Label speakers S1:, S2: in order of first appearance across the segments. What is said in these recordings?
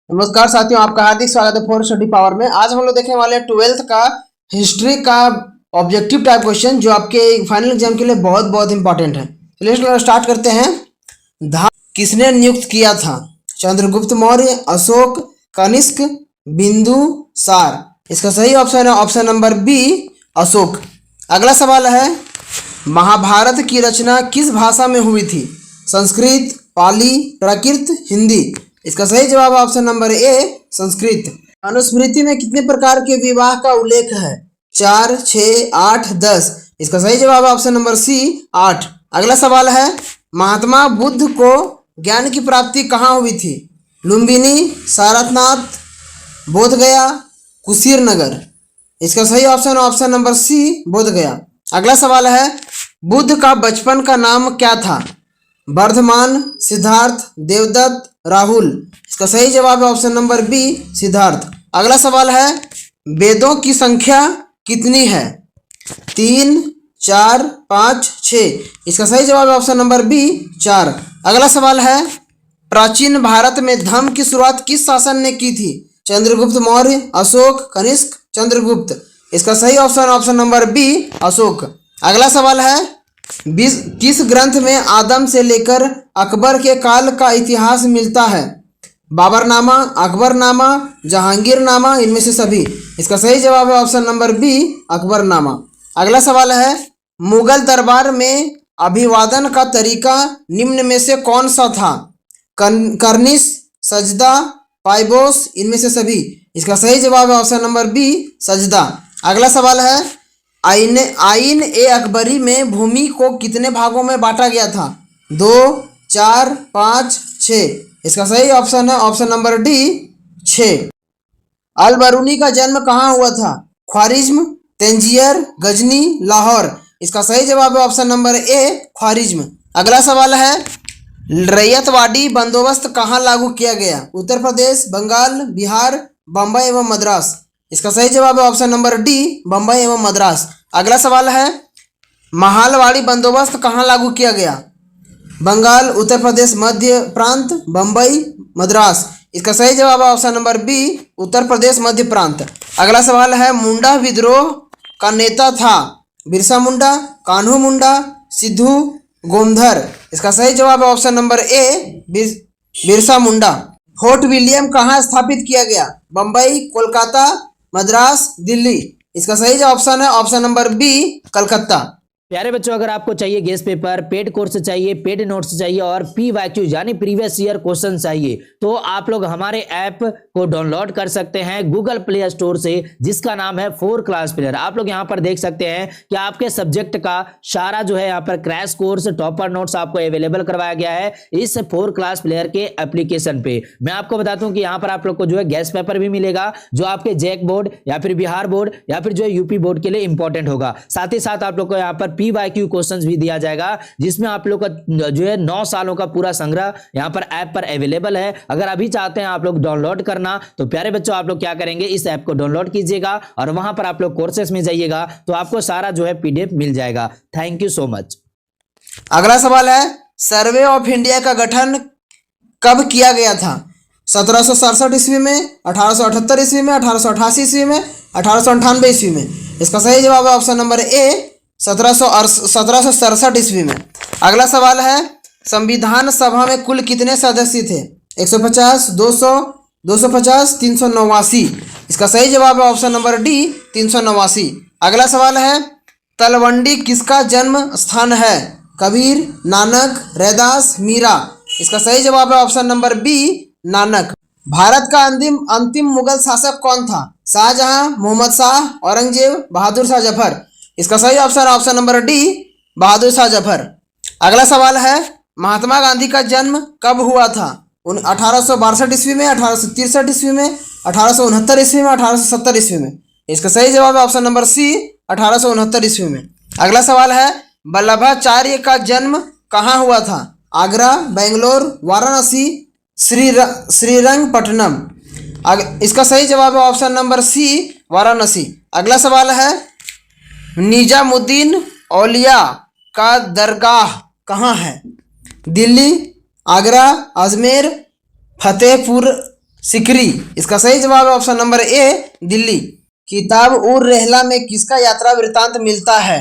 S1: नमस्कार साथियों, आपका हार्दिक स्वागत है फोर स्टडी पावर में। आज हम लोग देखने वाले हैं 12th का हिस्ट्री का ऑब्जेक्टिव टाइप क्वेश्चन, जो आपके फाइनल एग्जाम के लिए बहुत बहुत इंपॉर्टेंट है। चलिए स्टार्ट करते हैं। धाम किसने नियुक्त किया था? चंद्रगुप्त मौर्य, अशोक, कनिष्क, बिंदुसार। इसका सही ऑप्शन है ऑप्शन नंबर बी, अशोक। अगला सवाल है, महाभारत की रचना किस भाषा में हुई थी? संस्कृत, पाली, प्राकृत, हिंदी। इसका सही जवाब ऑप्शन नंबर ए, संस्कृत। मनुस्मृति में कितने प्रकार के विवाह का उल्लेख है? 4, 6, 8, 10। इसका सही जवाब ऑप्शन नंबर सी, 8। अगला सवाल है, महात्मा बुद्ध को ज्ञान की प्राप्ति कहाँ हुई थी? लुम्बिनी, सारनाथ, बोधगया, कुशीनगर। इसका सही option option number C, Bodhgaya. अगला सवाल है, बुद्ध का बचपन का नाम क्या था? वर्धमान, सिद्धार्थ, देवदत्त, राहुल। इसका सही जवाब है ऑप्शन नंबर बी, सिद्धार्थ। अगला सवाल है, वेदों की संख्या कितनी है? 3, 4, 5, 6। इसका सही जवाब है ऑप्शन नंबर बी, 4। अगला सवाल है, प्राचीन भारत में धर्म की शुरुआत किस शासन ने की थी? चंद्रगुप्त मौर्य, अशोक, कनिष्क, चंद्रगुप्त। इसका सही option option number B, Ashoka. अगला सवाल है, किस ग्रंथ में आदम से लेकर अकबर के काल का इतिहास मिलता है? बाबरनामा, अकबरनामा, जहांगीरनामा, इनमें से सभी। इसका सही जवाब है ऑप्शन नंबर बी, अकबरनामा। अगला सवाल है, मुगल दरबार में अभिवादन का तरीका निम्न में से कौन सा था? कर्निश, सजदा, पाइबोस, इनमें से सभी। इसका सही जवाब है ऑप्शन नंबर बी, सजदा। अगला सवाल है, आइन ए अकबरी में भूमि को कितने भागों में बांटा गया था? 2, 4, 5, 6। इसका सही ऑप्शन है ऑप्शन नंबर डी, 6। अल बरूनी का जन्म कहाँ हुआ था? ख्वारिज्म, तंजियर, गजनी, लाहौर। इसका सही जवाब है ऑप्शन नंबर ए, ख्वारिज्म। अगला सवाल है, रैयतवाड़ी बंदोबस्त कहाँ लागू किया गया? उत्तर प्रदेश, बंगाल, बिहार, बम्बई एवं मद्रास। इसका सही जवाब है ऑप्शन नंबर डी, बम्बई एवं मद्रास। अगला सवाल है, महालवाड़ी बंदोबस्त कहाँ लागू किया गया? बंगाल, उत्तर प्रदेश, मध्य प्रांत, बम्बई, मद्रास। इसका सही जवाब है option number B, Uttar Pradesh, मध्य प्रांत। अगला सवाल है, मुंडा विद्रोह का नेता था? बिरसा मुंडा, कान्हू मुंडा, सिद्धू, गोमधर। इसका सही जवाब है ऑप्शन नंबर ए, बिरसा मुंडा। फोर्ट विलियम कहाँ स्थापित किया गया? बम्बई, कोलकाता, मद्रास, दिल्ली। इसका सही ऑप्शन है ऑप्शन नंबर बी, कलकत्ता।
S2: प्यारे बच्चों, अगर आपको चाहिए गेस्ट पेपर, पेड कोर्स चाहिए, पेड नोट्स चाहिए और PYQ यानी प्रीवियस ईयर क्वेश्चन चाहिए, तो आप लोग हमारे ऐप को डाउनलोड कर सकते हैं गूगल प्ले स्टोर से, जिसका नाम है 4 क्लास प्लेयर। आप लोग यहां पर देख सकते हैं कि आपके सब्जेक्ट का सारा जो है यहाँ पर क्रैश कोर्स, टॉपर नोट्स आपको अवेलेबल करवाया गया है इस 4 क्लास प्लेयर के एप्लीकेशन पे। मैं आपको बता दूं कि यहाँ पर आप लोग को जो है गेस्ट पेपर भी मिलेगा, जो आपके जैक बोर्ड या फिर बिहार बोर्ड या फिर जो है यूपी बोर्ड के लिए इंपॉर्टेंट होगा। साथ ही साथ आप लोग को यहाँ पर PYQ क्वेश्चंस भी दिया जाएगा, जिसमें आप लोग का जो है 9 सालों का पूरा संग्रह यहां पर ऐप पर अवेलेबल है। अगर अभी चाहते हैं आप लोग डाउनलोड करना, तो प्यारे बच्चों आप लोग क्या करेंगे, इस ऐप को डाउनलोड कीजिएगा और वहां पर आप लोग कोर्सेस में जाइएगा, तो आपको सारा जो है PDF मिल जाएगा। Thank you so much.
S1: अगला सवाल है, सर्वे ऑफ इंडिया का गठन कब किया गया था? 1767 ईस्वी में, 1878 ईस्वी में, 1888 ईस्वी में, 1898 ईस्वी में। इसका सही जवाब है ऑप्शन नंबर ए, 1767 ईस्वी में। अगला सवाल है, संविधान सभा में कुल कितने सदस्य थे? 150, 200, 250, 389। इसका सही जवाब है ऑप्शन नंबर डी, 389। अगला सवाल है, तलवंडी किसका जन्म स्थान है? कबीर, नानक, रैदास, मीरा। इसका सही जवाब है option number B, Nanak. Bharat का अंतिम मुगल शासक कौन था? शाहजहां, मोहम्मद शाह, औरंगजेब, बहादुर शाह जफर। इसका सही option option number D, Bahadur Shah Zafar. अगला सवाल है, महात्मा गांधी का जन्म कब हुआ था? 1862 ईस्वी में, 1863 ईस्वी में, 1869 ईस्वी में, 1870 ईस्वी में। इसका सही जवाब है ऑप्शन नंबर सी, 1869 ईस्वी में। अगला सवाल है, वल्लभाचार्य का जन्म कहाँ हुआ था? आगरा, बेंगलोर, वाराणसी, श्रीरंगपट्टनम। इसका सही जवाब है ऑप्शन नंबर सी, वाराणसी। अगला सवाल है, निजामुद्दीन औलिया का दरगाह कहाँ है? दिल्ली, आगरा, अजमेर, फतेहपुर सिकरी। इसका सही जवाब है ऑप्शन नंबर ए दिल्ली। किताब उर रहला में किसका यात्रा वृत्तांत मिलता है?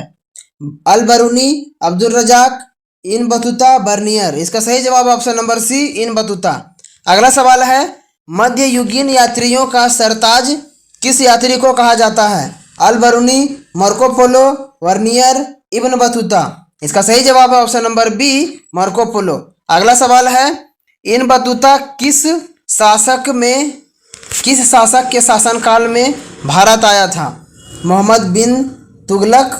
S1: अल बरूनी, अब्दुल रजाक, इन बतूता, बर्नियर। इसका सही जवाब है ऑप्शन नंबर सी इन बतूता। अगला सवाल है मध्य युगीन यात्रियों का सरताज किस यात्री को कहा जाता है? Al Biruni, Marco Polo, Bernier, Ibn Battuta. इसका सही जवाब है option number B Marco Polo. अगला सवाल है इन बतूता किस शासक के शासनकाल में भारत आया था? मोहम्मद बिन तुगलक,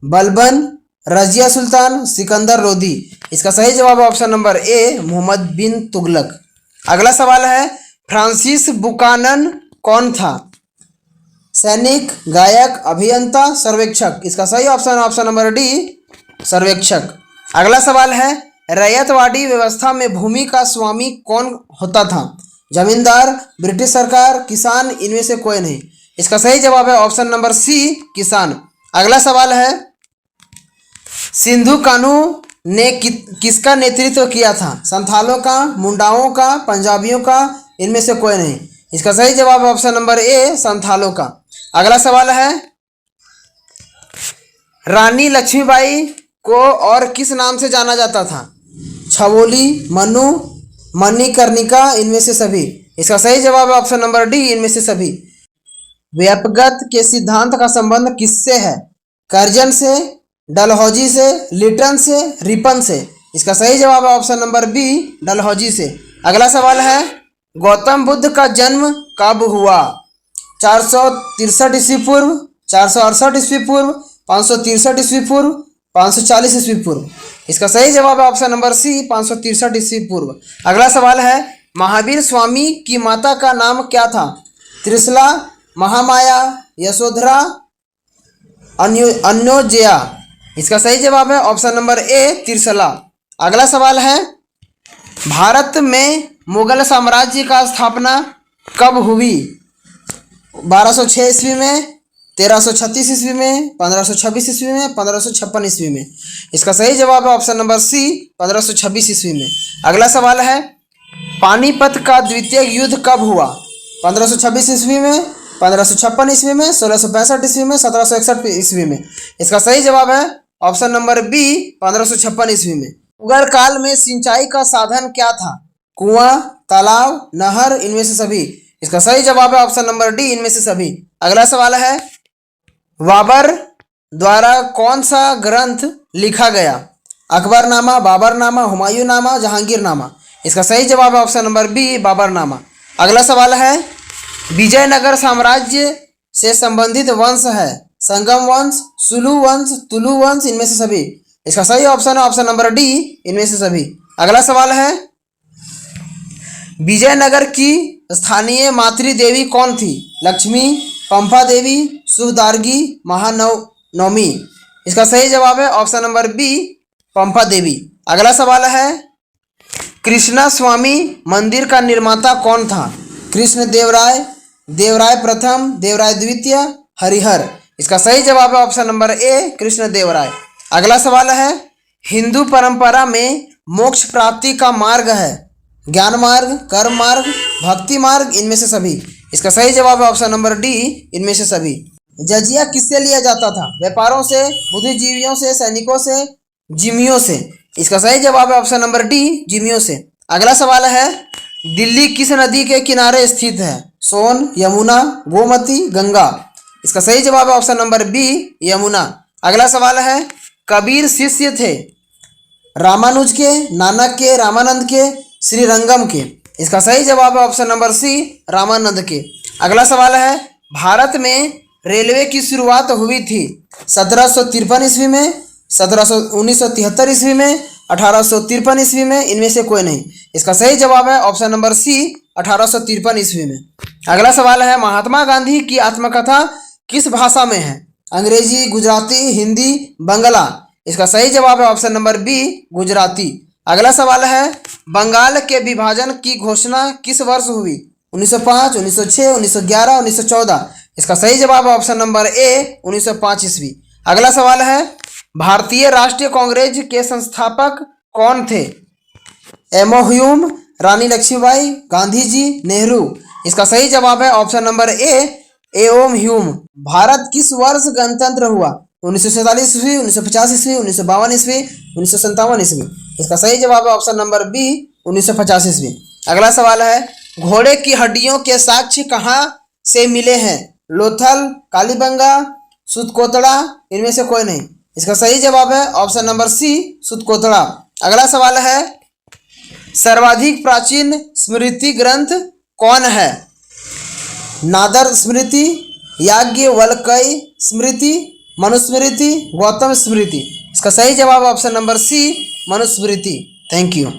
S1: बलबन, रजिया सुल्तान, सिकंदर लोदी। इसका सही जवाब है ऑप्शन नंबर ए मोहम्मद बिन तुगलक। अगला सवाल है फ्रांसिस बुकानन कौन था? सैनिक, गायक, अभियंता, सर्वेक्षक। इसका सही ऑप्शन नंबर डी सर्वेक्षक। अगला सवाल है रैयतवाड़ी व्यवस्था में भूमि का स्वामी कौन होता था? जमींदार, ब्रिटिश सरकार, किसान, इनमें से कोई नहीं। इसका सही जवाब है ऑप्शन नंबर सी किसान। अगला सवाल है सिंधु कानून ने किसका नेतृत्व किया था? संथालों का, मुंडाओं का, पंजाबियों का, इनमें से कोई नहीं। इसका सही जवाब है ऑप्शन नंबर ए संथालों का। अगला सवाल है रानी लक्ष्मीबाई को और किस नाम से जाना जाता था? छवोली, मनु, मणिकर्णिका, इनमें से सभी। इसका सही जवाब है ऑप्शन नंबर डी इनमें से सभी। व्यापगत के सिद्धांत का संबंध किससे है? कर्जन से, डलहौजी से, लिटन से, रिपन से। इसका सही जवाब है ऑप्शन नंबर बी डलहौजी से। अगला सवाल है गौतम बुद्ध का जन्म कब हुआ? 463 ईस्वी पूर्व, 468 ईस्वी पूर्व, 563 ईस्वी पूर्व, 540 ईस्वी पूर्व। इसका सही जवाब है ऑप्शन नंबर सी 563 ईस्वी पूर्व। अगला सवाल है महावीर स्वामी की माता का नाम क्या था? त्रिशला, महामाया, यशोधरा, अन्योजया। इसका सही जवाब है ऑप्शन नंबर ए त्रिशला। अगला सवाल है भारत में मुगल साम्राज्य का स्थापना कब हुई? 1206 ईस्वी में, 1336 ईस्वी में, 1526 ईस्वी में, 1556 ईस्वी में। इसका सही जवाब है ऑप्शन नंबर सी 1526 ईस्वी में। अगला सवाल है पानीपत का द्वितीय युद्ध कब हुआ? 1526 ईस्वी में, 1556 ईस्वी में, 1665 ईस्वी में, 1761 ईस्वी में। इसका सही जवाब है ऑप्शन नंबर बी 1556 ईस्वी में। मुगल काल में सिंचाई का साधन क्या था? कुआं, तालाब, नहर, इनमें से सभी। इसका सही जवाब है ऑप्शन नंबर डी इनमें से सभी। अगला सवाल है बाबर द्वारा कौन सा ग्रंथ लिखा गया? अकबरनामा, बाबरनामा, हुमायूंनामा, जहांगीरनामा। इसका सही जवाब है ऑप्शन नंबर बी बाबरनामा। अगला सवाल है विजयनगर साम्राज्य से संबंधित वंश है? संगम वंश, सुलू वंश, तुलु वंश, इनमें से सभी। इसका सही ऑप्शन है ऑप्शन नंबर डी इनमें से सभी। अगला सवाल है विजयनगर की स्थानीय मातृदेवी कौन थी? लक्ष्मी, पंपा देवी, शुभदार्गी, महानवमी। इसका सही जवाब है ऑप्शन नंबर बी पंपा देवी। अगला सवाल है कृष्णा स्वामी मंदिर का निर्माता कौन था? कृष्ण देवराय, देवराय प्रथम, देवराय द्वितीय, हरिहर। इसका सही जवाब है ऑप्शन नंबर ए कृष्ण देवराय। अगला सवाल है हिंदू परंपरा में मोक्ष प्राप्ति का मार्ग है? ज्ञान मार्ग, कर्म मार्ग, भक्ति मार्ग, इनमें से सभी। इसका सही जवाब है ऑप्शन नंबर डी इनमें से सभी। जजिया किससे लिया जाता था? व्यापारों से, बुद्धिजीवियों से, सैनिकों से, जिमियों से। इसका सही जवाब है ऑप्शन नंबर डी जिमियों से। अगला सवाल है दिल्ली किस नदी के किनारे स्थित है? सोन, यमुना, गोमती, गंगा। इसका सही जवाब है ऑप्शन नंबर बी यमुना। अगला सवाल है कबीर शिष्य थे? रामानुज के, नानक के, रामानंद के, श्रीरंगम के। इसका सही जवाब है ऑप्शन नंबर सी रामानंद के। अगला सवाल है भारत में रेलवे की शुरुआत हुई थी 1753 ईस्वी में, 1973 ईस्वी में, 1853 ईस्वी में, इनमें से कोई नहीं। इसका सही जवाब है ऑप्शन नंबर सी 1853 ईस्वी में। अगला सवाल है महात्मा गांधी की आत्मकथा किस भाषा में है? अंग्रेजी, गुजराती, हिंदी, बंगला। इसका सही जवाब है ऑप्शन नंबर बी गुजराती। अगला सवाल है बंगाल के विभाजन की घोषणा किस वर्ष हुई? 1905, 1906, 1911, 1914। इसका सही जवाब है ऑप्शन नंबर ए 1905 ईस्वी। अगला सवाल है भारतीय राष्ट्रीय कांग्रेस के संस्थापक कौन थे? एमोह्यूम, रानी लक्ष्मीबाई, गांधी जी, नेहरू। इसका सही जवाब है option number A, AO Hume. भारत किस वर्ष गणतंत्र हुआ? 1947 ईस्वी, 1950 ईस्वी, 1952 ईस्वी, 1957 ईस्वी। इसका सही जवाब है ऑप्शन नंबर बी, 1950 ईस्वी। अगला सवाल है, घोड़े की हड्डियों के साक्ष्य कहाँ से मिले हैं? लोथल, कालीबंगा, सुतकोतड़ा, इनमें से कोई नहीं। इसका सही जवाब है ऑप्शन नंबर सी, सुतकोतड़ा। अगला सवाल है, सर्वाधिक प्राचीन स्मृति ग्रंथ कौन है? नारद स्मृति, याज्ञवल्क्य स्मृति, मनुस्मृति, गौतम स्मृति। इसका सही जवाब option number C, Manusmriti. Thank you.